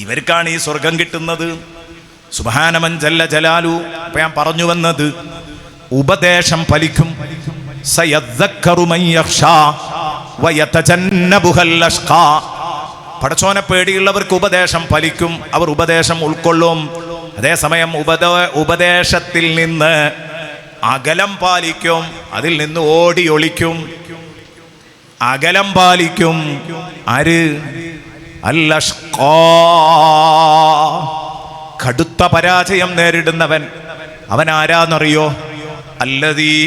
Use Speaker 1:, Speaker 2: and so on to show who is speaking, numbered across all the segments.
Speaker 1: ഇവർക്കാണ് ഈ സ്വർഗം കിട്ടുന്നത്. സുബ്ഹാനമൻ ജല്ല ജലാലു. അപ്പൊ ഞാൻ പറഞ്ഞു വന്നത്, ഉപദേശം ഫലിക്കും. സയദ്ദക്കറു മൻ യഖ്ശാ വയതജന്നബുഹൽ അഷ്ഖാ. പടച്ചോനെ പേടിയുള്ളവർക്ക് ഉപദേശം ഫലിക്കും, അവർ ഉപദേശം ഉൾക്കൊള്ളും. അതേസമയം ഉപദേശത്തിൽ നിന്ന് അകലം പാലിക്കും, അതിൽ നിന്ന് ഓടി ഒളിക്കും. അകലം പാലിക്കും ആര്? അൽ അഷ്ഖാ, കടുത്ത പരാജയം നേരിടുന്നവൻ. അവൻ ആരാന്നറിയോ? അല്ലദീ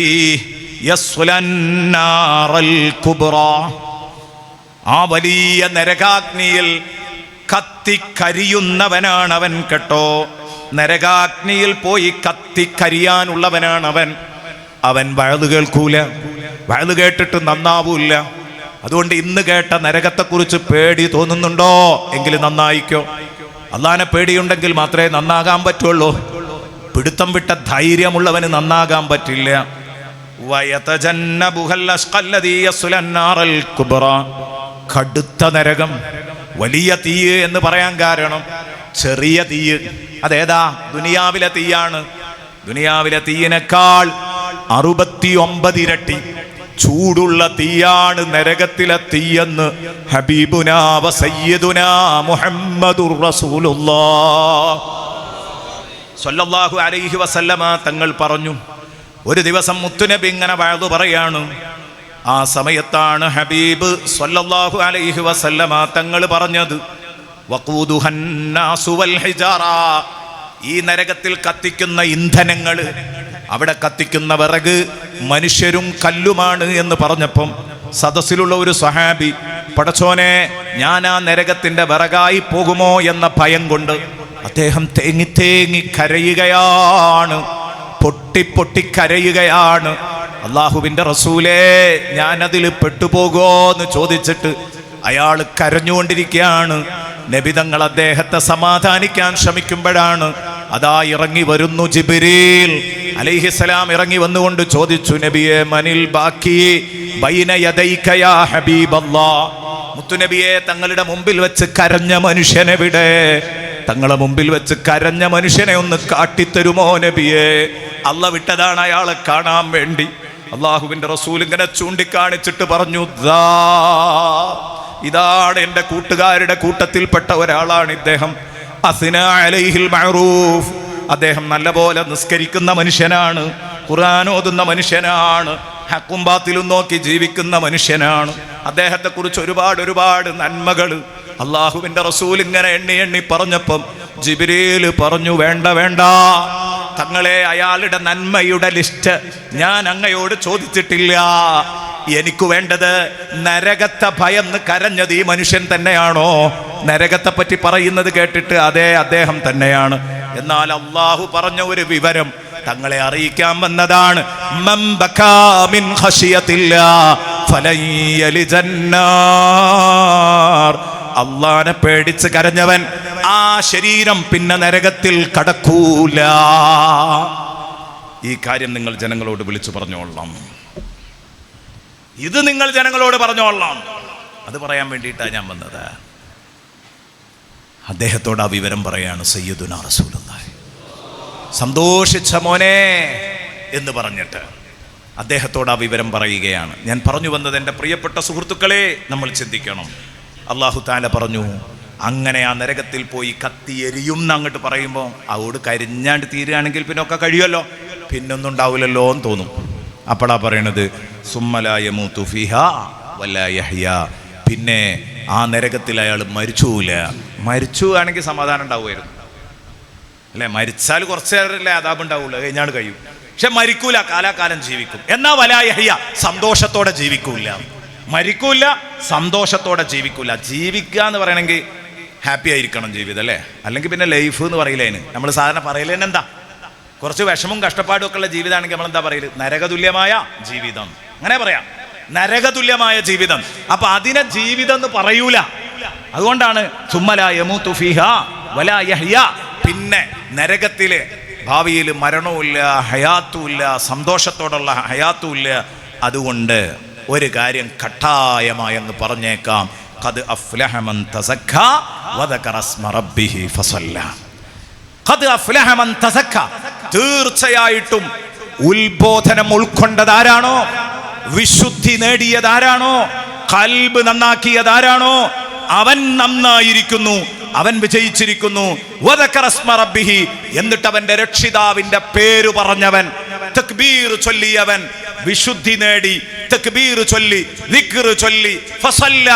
Speaker 1: യസ്ലന്നാറൽ കുബ്റാ, ആ വലിയ നരകാഗ്നിയിൽ കത്തിക്കരിയുന്നവനാണ് അവൻ കേട്ടോ. നരകാഗ്നിയിൽ പോയി കത്തിക്കരിയാനുള്ളവനാണ് അവൻ. അവൻ വഅദ് കേൾക്കൂല, വഅദ് കേട്ടിട്ട് നന്നാവൂല്ല. അതുകൊണ്ട് ഇന്ന് കേട്ട നരകത്തെക്കുറിച്ച് പേടി തോന്നുന്നുണ്ടോ? എങ്കിൽ നന്നായിക്കോ. അള്ളാനെ പേടിയുണ്ടെങ്കിൽ മാത്രമേ നന്നാകാൻ പറ്റുള്ളൂ. പിടുത്തം വിട്ട ധൈര്യമുള്ളവന് നന്നാകാൻ പറ്റില്ല. കടുത്ത നരകം, വലിയ തീയ് എന്ന് പറയാൻ കാരണം ചെറിയ തീയ്. അതേതാ? ദുനിയാവിലെ തീയാണ്. ദുനിയാവിലെ തീയിനേക്കാൾ 69 ഇരട്ടി ചൂടുള്ള തീയാണ് നരകത്തിലെ തീയെന്ന് ഹബീബുനാ വ സയ്യിദുനാ മുഹമ്മദുർ റസൂലുള്ളാഹ് സ്വല്ലല്ലാഹു അലൈഹി വസല്ലമ തങ്ങൾ പറഞ്ഞു. ഒരു ദിവസം മുത്തുനബി ഇങ്ങനെ വഅദ് പറയാണ്. ആ സമയത്താണ് ഹബീബ് സ്വല്ലല്ലാഹു അലൈഹി വസല്ലമ തങ്ങൾ പറഞ്ഞത്, വഖൂദുഹന്നാസു വൽ ഹിജാറ, ഈ നരകത്തിൽ കത്തിക്കുന്ന ഇന്ധനങ്ങൾ, അവിടെ കത്തിക്കുന്ന വിറക് മനുഷ്യരും കല്ലുമാണ് എന്ന് പറഞ്ഞപ്പം സദസ്സിലുള്ള ഒരു സ്വഹാബി, പടച്ചോനെ ഞാൻ ആ നരകത്തിന്റെ വിറകായി പോകുമോ എന്ന ഭയം കൊണ്ട് അദ്ദേഹം തേങ്ങി തേങ്ങി കരയുകയാണ്, പൊട്ടി പൊട്ടി കരയുകയാണ്. അള്ളാഹുവിന്റെ റസൂലേ, ഞാനതിൽ പെട്ടുപോകോന്ന് ചോദിച്ചിട്ട് അയാൾ കരഞ്ഞുകൊണ്ടിരിക്കുകയാണ്. നബി തങ്ങൾ അദ്ദേഹത്തെ സമാധാനിക്കാൻ ശ്രമിക്കുമ്പോഴാണ് അതാ ഇറങ്ങി വരുന്നു ജിബ്രീൽ അലൈഹിസ്സലാം. ഇറങ്ങി വന്നുകൊണ്ട് ചോദിച്ചു, നബിയെ മനിൽ ബാക്കി ബൈന യദൈക യാ ഹബീബല്ലാഹ്, മുത്തുനബിയെ തങ്ങളുടെ മുമ്പിൽ വെച്ച് കരഞ്ഞ മനുഷ്യനെവിടെ? തങ്ങളെ മുമ്പിൽ വെച്ച് കരഞ്ഞ മനുഷ്യനെ ഒന്ന് കാട്ടിത്തരുമോ നബിയെ? അല്ല വിട്ടതാണ് അയാളെ കാണാൻ വേണ്ടി. അള്ളാഹുവിന്റെ റസൂൽ ഇങ്ങനെ ചൂണ്ടിക്കാണിച്ചിട്ട് പറഞ്ഞു, ഇതാണ് എൻ്റെ കൂട്ടുകാരുടെ കൂട്ടത്തിൽപ്പെട്ട ഒരാളാണ് ഇദ്ദേഹം. അസ്നാ അലൈഹിൽ മഅറൂഫ്, അദ്ദേഹം നല്ലപോലെ നിസ്കരിക്കുന്ന മനുഷ്യനാണ്, ഖുർആൻ ഓതുന്ന മനുഷ്യനാണ്, ഹക്കും ബാത്തിലും നോക്കി ജീവിക്കുന്ന മനുഷ്യനാണ്. അദ്ദേഹത്തെക്കുറിച്ച് ഒരുപാട് നന്മകൾ അള്ളാഹുവിന്റെ റസൂൽ ഇങ്ങനെ എണ്ണി എണ്ണി പറഞ്ഞപ്പം ജിബ്രീൽ പറഞ്ഞു, വേണ്ട വേണ്ട തങ്ങളെ, അയാളുടെ നന്മയുടെ ലിസ്റ്റ് ഞാൻ അങ്ങയോട് ചോദിച്ചിട്ടില്ല. എനിക്ക് വേണ്ടത് നരകത്തെ ഭയന്ന് കരഞ്ഞത് ഈ മനുഷ്യൻ തന്നെയാണോ? നരകത്തെ പറ്റി പറയുന്നത് കേട്ടിട്ട് അതെ, അദ്ദേഹം തന്നെയാണ്. എന്നാൽ അള്ളാഹു പറഞ്ഞ ഒരു വിവരം തങ്ങളെ അറിയിക്കാൻ വന്നതാണ്. മൻ ബകാ മിൻ ഖശിയത്തില്ലാഹ് ഫലൻ യലിജന്നാർ, അള്ളാനെ പേടിച്ച് കരഞ്ഞവൻ ആ ശരീരം പിന്നെ നരകത്തിൽ കടക്കൂല. ഈ കാര്യം നിങ്ങൾ ജനങ്ങളോട് വിളിച്ചു പറഞ്ഞോളാം. ഇത് നിങ്ങൾ ജനങ്ങളോട് പറഞ്ഞോളാം. അത് പറയാൻ വേണ്ടിയിട്ടാണ് ഞാൻ വന്നത്. അദ്ദേഹത്തോട് ആ വിവരം പറയാണ് സയ്യിദുനാ റസൂലുള്ളാഹി. സന്തോഷിച്ച മോനെ എന്ന് പറഞ്ഞിട്ട് അദ്ദേഹത്തോട് ആ വിവരം പറയുകയാണ്. ഞാൻ പറഞ്ഞു വന്നത്, എൻ്റെ പ്രിയപ്പെട്ട സുഹൃത്തുക്കളെ, നമ്മൾ ചിന്തിക്കണം. അല്ലാഹു തആല പറഞ്ഞു, അങ്ങനെ ആ നരകത്തിൽ പോയി കത്തിയെരിയും എന്നങ്ങോട്ട് പറയുമ്പോൾ അതോട് കരിഞ്ഞാണ്ട് തീരുകയാണെങ്കിൽ പിന്നെ ഒക്കെ കഴിയുമല്ലോ, പിന്നൊന്നും ഉണ്ടാവില്ലല്ലോ എന്ന് തോന്നും. അപ്പോഴാ പറയണത് സുമ്മ ലാ യമൂതു ഫീഹാ വലാ യഹ്യാ, പിന്നെ ആ നരകത്തിൽ അയാൾ മരിച്ചൂല. മരിച്ചുവാണെങ്കിൽ സമാധാനം ഉണ്ടാവുമായിരുന്നു അല്ലേ? മരിച്ചാൽ കുറച്ച് നേരമല്ലേ അദാബ് ഉണ്ടാവുള്ളൂ, കഴിഞ്ഞാണ് കഴിയും. പക്ഷെ മരിക്കൂല, കാലാകാലം ജീവിക്കും. എന്നാ വലാ യഹ്യാ, സന്തോഷത്തോടെ ജീവിക്കൂല. മരിക്കൂല, സന്തോഷത്തോടെ ജീവിക്കൂല. ജീവിക്കുക എന്ന് പറയണമെങ്കിൽ ഹാപ്പി ആയിരിക്കണം ജീവിതം അല്ലേ? അല്ലെങ്കിൽ പിന്നെ ലൈഫ് എന്ന് പറയില്ലേന് നമ്മൾ സാധാരണ പറയലേന് എന്താ? കുറച്ച് വിഷമവും കഷ്ടപ്പാടും ഒക്കെ ഉള്ള ജീവിതമാണെങ്കിൽ നമ്മളെന്താ പറയല്? നരകതുല്യമായ ജീവിതം, അങ്ങനെ പറയാം, നരകതുല്യമായ ജീവിതം. അപ്പൊ അതിനെ ജീവിതം എന്ന് പറയൂല. അതുകൊണ്ടാണ് സുമ്മ ലാ യമൂതു ഫീഹാ വലാ യഹ്യാ, പിന്നെ നരകത്തിലെ ഭാവിയിൽ മരണവുമില്ല, ഹയാത്തുമില്ല, സന്തോഷത്തോടുള്ള ഹയാത്തുമില്ല. അതുകൊണ്ട് ഒരു കാര്യം കട്ടായമായെന്ന് പറഞ്ഞേക്കാം, ഖദ് അഫ്ലഹ മൻ തസക്ക വദകറ സ്മ റബ്ബിഹി ഫസല്ല. ഖദ് അഫ്ലഹ മൻ തസക്ക, തീർച്ചയായിട്ടും ഉത്ബോധനം ഉൾക്കൊണ്ടതാരാണോ, വിശുദ്ധി നേടിയതാരാണോ, ഖൽബ് നന്നാക്കിയതാരാണോ, അവൻ നന്നായിരിക്കുന്നു, അവൻ വിജയിച്ചിരിക്കുന്നു. വദകറ സ്മ റബ്ബിഹി, എന്നിട്ട് അവന്റെ രക്ഷിതാവിന്റെ പേര് പറഞ്ഞവൻ, തക്ബീർ ചൊല്ലിയവൻ, വിശുദ്ധി നേടി, തക്ബീർ ചൊല്ലി, ദിക്ർ ചൊല്ലി, ഫസല്ല,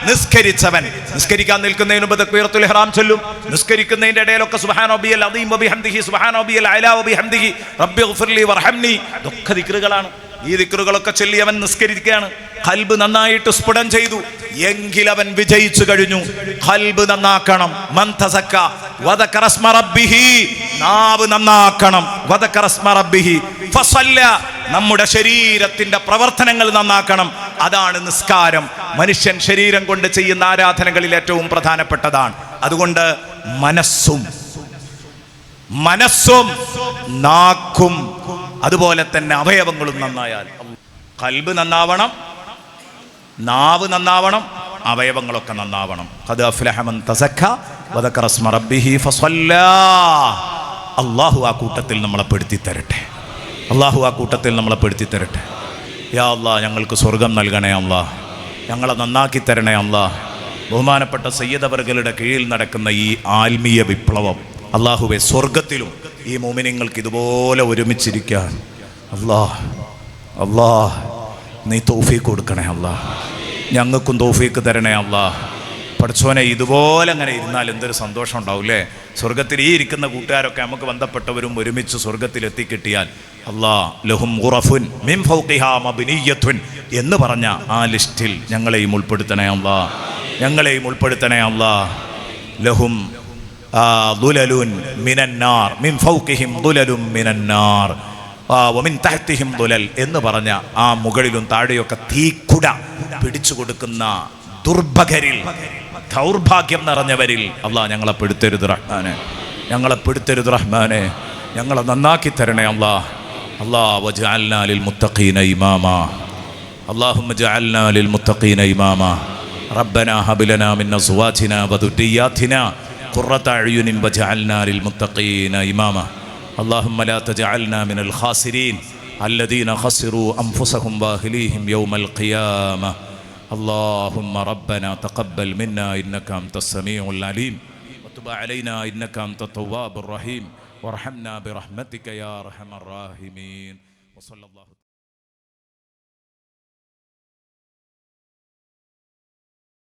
Speaker 1: നിസ്കരിച്ചവൻ. നിസ്കരിക്കാൻ നിൽക്കുന്നതിന് മുമ്പ് തക്ബീറത്തുൽ ഇഹ്റാം ചൊല്ലും. നിസ്കരിക്കുന്നതിന്റെ ഇടയിലൊക്കെ സുബ്ഹാന റബ്ബിയൽ അദീം വബിഹംദിഹി സുബ്ഹാന റബ്ബിയൽ അഅ്ലാ വബിഹംദിഹി റബ്ബിഗ്ഫിർലി വർഹംനി, ഇതൊക്കെ ദിക്റുകളാണ്. ഈ ദിക്റുകളൊക്കെ ചൊല്ലി അവൻ നിസ്കരിക്കുകയാണ്. ഖൽബ് നന്നായിട്ട് സ്ഫുടം ചെയ്തു എങ്കിൽ അവൻ വിജയിച്ചു കഴിഞ്ഞു. ഖൽബ് നന്നാക്കണം. മൻ തസക്ക വദകറ സ്മ റബ്ബിഹി, നാവ് നന്നാക്കണം. വദകറ സ്മ റബ്ബിഹി ഫസല്ല, നമ്മുടെ ശരീരത്തിന്റെ പ്രവർത്തനങ്ങൾ നന്നാക്കണം. അതാണ് നിസ്കാരം. മനുഷ്യൻ ശരീരം കൊണ്ട് ചെയ്യുന്ന ആരാധനകളിൽ ഏറ്റവും പ്രധാനപ്പെട്ടതാണ്. അതുകൊണ്ട് മനസ്സും നാക്കും അതുപോലെ തന്നെ അവയവങ്ങളും നന്നായാൽ, ഖൽബ് നന്നാവണം, നാവ് നന്നാവണം, അവയവങ്ങളൊക്കെ നന്നാവണം. ഖദ് അഫ്ലഹ മൻ തസക്ക വദകറ സ്മ റബ്ബിഹി ഫസല്ല. അല്ലാഹു ആ കൂട്ടത്തിൽ നമ്മളെ പെടുത്തി തരട്ടെ. അല്ലാഹു ആ കൂട്ടത്തിൽ നമ്മളെ പെടുത്തി തരട്ടെ. യാ അല്ലാഹ്, ഞങ്ങൾക്ക് സ്വർഗം നൽകണേ അല്ലാഹ്, ഞങ്ങളെ നന്നാക്കി തരണേ അല്ലാഹ്. ബഹുമാനപ്പെട്ട സയ്യിദ് അവറുകളുടെ കീഴിൽ നടക്കുന്ന ഈ ആത്മീയ വിപ്ലവം, അല്ലാഹുവേ, സ്വർഗത്തിലും ഈ മുഅ്മിനീങ്ങൾക്ക് ഇതുപോലെ ഒരുമിച്ചിരിക്കാൻ അല്ലാഹ് നീ തൗഫീഖ് കൊടുക്കണേ അല്ലാഹ്. ഞങ്ങൾക്കും തൗഫീഖ് തരണേ അല്ലാഹ്. പഠിച്ചോനെ, ഇതുപോലെ അങ്ങനെ ഇരുന്നാൽ എന്തൊരു സന്തോഷം ഉണ്ടാവില്ലേ. സ്വർഗത്തിൽ ഈ ഇരിക്കുന്ന കൂട്ടുകാരൊക്കെ നമുക്ക് ബന്ധപ്പെട്ടവരും ഒരുമിച്ച് സ്വർഗത്തിൽ എത്തിക്കിട്ടിയാൽ, അല്ലാഹ് ലഹും ഗുറഫുൻ മിൻ ഫൗഖിഹാ മബ്നിയ്യത്തുൻ എന്ന് പറഞ്ഞ ആ ലിസ്റ്റിൽ ഞങ്ങളെയും ഉൾപ്പെടുത്തണേ അല്ലാഹ്, ഞങ്ങളെയും ഉൾപ്പെടുത്തണേ അല്ലാഹ്. ലഹും ദുലലുൻ മിനന്നാർ മിൻ ഫൗഖിഹിം ദുലലുൻ മിനന്നാർ വമിൻ തഹ്തിഹിം ദുലൽ എന്ന് പറഞ്ഞ ആ മുകളിലും താഴെയൊക്കെ തീക്കുട പിടിച്ചു കൊടുക്കുന്ന ദുർഭകരിൽ, ദൗർഭാഗ്യം നിറഞ്ഞവരിൽ അല്ലാഹ് ഞങ്ങളെ പെടുത്തരുത് റഹ്മാനെ, ഞങ്ങളെ പെടുത്തരുത് റഹ്മാനെ, ഞങ്ങളെ നന്നാക്കി തരണേ അല്ലാഹ്. അല്ലാഹ് വജഅൽനാ ലിൽ മുത്തഖീന ഇമാമാ, അല്ലാഹുമ്മ ജഅൽനാ ലിൽ മുത്തഖീന ഇമാമാ. റബ്ബനാ ഹബ് ലനാ മിൻ അസ്വാജിനാ വദുരിയാതിനാ ഖുർറത അയുനിൻ വജഅൽനാ ലിൽ മുത്തഖീന ഇമാമാ. اللهم لا تجعلنا من الخاسرين الذين خسروا أنفسهم وأهليهم يوم القيامة. اللهم ربنا تقبل منا إنك أنت السميع العليم وتب علينا إنك أنت التواب الرحيم وارحمنا برحمتك يا أرحم الراحمين. وصلى الله